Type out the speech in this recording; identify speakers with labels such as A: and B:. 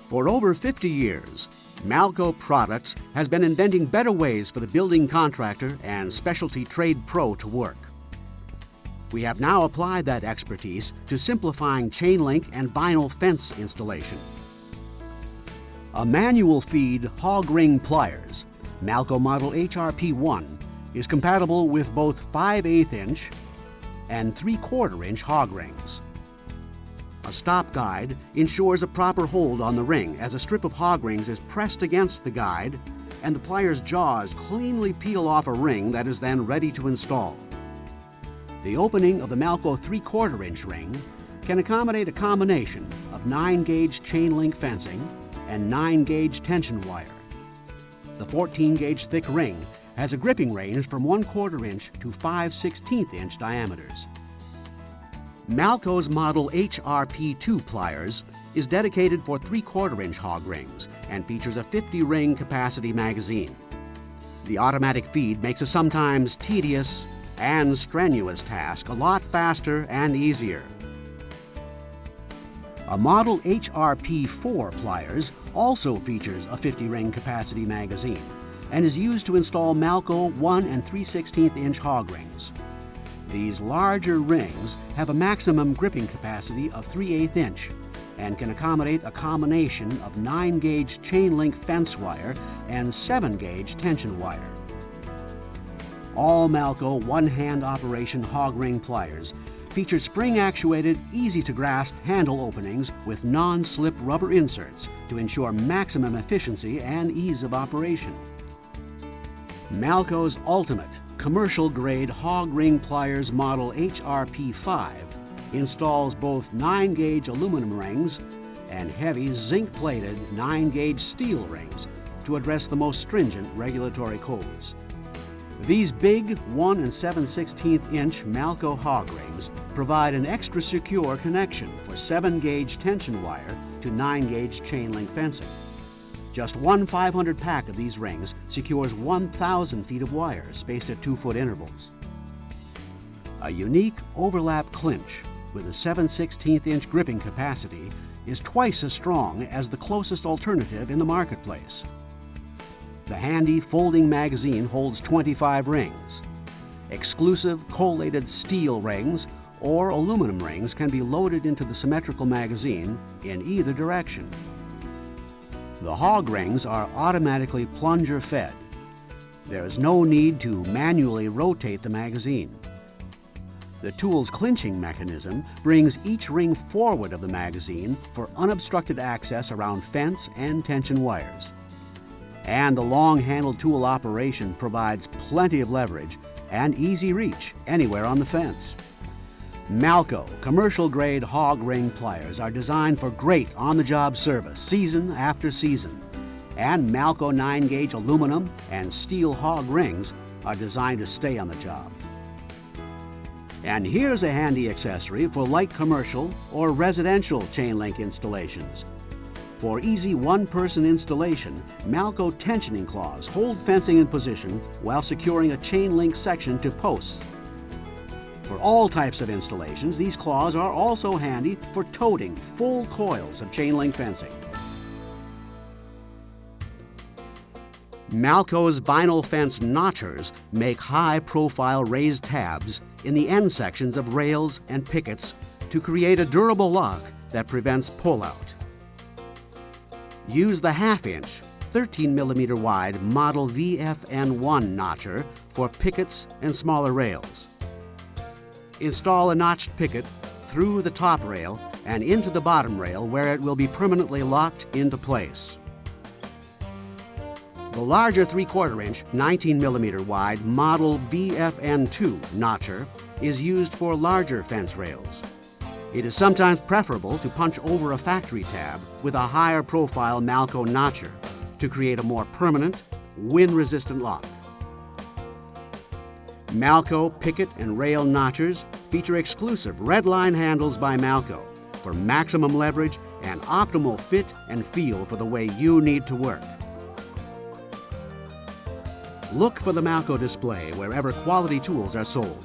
A: For over 50 years, Malco Products has been inventing better ways for the building contractor and specialty trade pro to work. We have now applied that expertise to simplifying chain link and vinyl fence installation. A manual feed Hog Ring pliers, Malco model HRP1, is compatible with both 5/8 inch and 3/4 inch hog rings. A stop guide ensures a proper hold on the ring as a strip of hog rings is pressed against the guide and the plier's jaws cleanly peel off a ring that is then ready to install. The opening of the Malco 3/4 inch ring can accommodate a combination of 9-gauge chain link fencing and 9-gauge tension wire. The 14-gauge thick ring has a gripping range from 1/4 inch to 5/16 inch diameters. Malco's model HRP2 Pliers is dedicated for 3/4 inch hog rings and features a 50-ring capacity magazine. The automatic feed makes a sometimes tedious and strenuous task a lot faster and easier. A model HRP4 Pliers also features a 50-ring capacity magazine and is used to install Malco 1 3/16 inch hog rings. These larger rings have a maximum gripping capacity of 3/8 inch and can accommodate a combination of 9-gauge chain link fence wire and 7-gauge tension wire. All Malco one-hand operation hog ring pliers feature spring-actuated, easy-to-grasp handle openings with non-slip rubber inserts to ensure maximum efficiency and ease of operation. Malco's ultimate commercial-grade hog ring pliers model HRP5 installs both 9-gauge aluminum rings and heavy zinc-plated 9-gauge steel rings to address the most stringent regulatory codes. These big 1 7/16 inch Malco hog rings provide an extra secure connection for 7-gauge tension wire to 9-gauge chain link fencing. Just one 500 pack of these rings secures 1,000 feet of wire spaced at 2-foot intervals. A unique overlap clinch with a 7/16 inch gripping capacity is twice as strong as the closest alternative in the marketplace. The handy folding magazine holds 25 rings. Exclusive collated steel rings or aluminum rings can be loaded into the symmetrical magazine in either direction. The hog rings are automatically plunger fed. There is no need to manually rotate the magazine. The tool's clinching mechanism brings each ring forward of the magazine for unobstructed access around fence and tension wires. And the long-handled tool operation provides plenty of leverage and easy reach anywhere on the fence. Malco commercial-grade hog ring pliers are designed for great on-the-job service season after season. And Malco 9-gauge aluminum and steel hog rings are designed to stay on the job. And here's a handy accessory for light commercial or residential chain link installations. For easy one-person installation, Malco tensioning claws hold fencing in position while securing a chain link section to posts. For all types of installations, these claws are also handy for toting full coils of chain link fencing. Malco's vinyl fence notchers make high-profile raised tabs in the end sections of rails and pickets to create a durable lock that prevents pullout. Use the 1/2 inch, 13 millimeter wide model VFN1 notcher for pickets and smaller rails. Install a notched picket through the top rail and into the bottom rail where it will be permanently locked into place. The larger 3/4 inch, 19 millimeter wide model VFN2 notcher is used for larger fence rails. It is sometimes preferable to punch over a factory tab with a higher profile Malco notcher to create a more permanent, wind-resistant lock. Malco picket and rail notchers feature exclusive red line handles by Malco for maximum leverage and optimal fit and feel for the way you need to work. Look for the Malco display wherever quality tools are sold.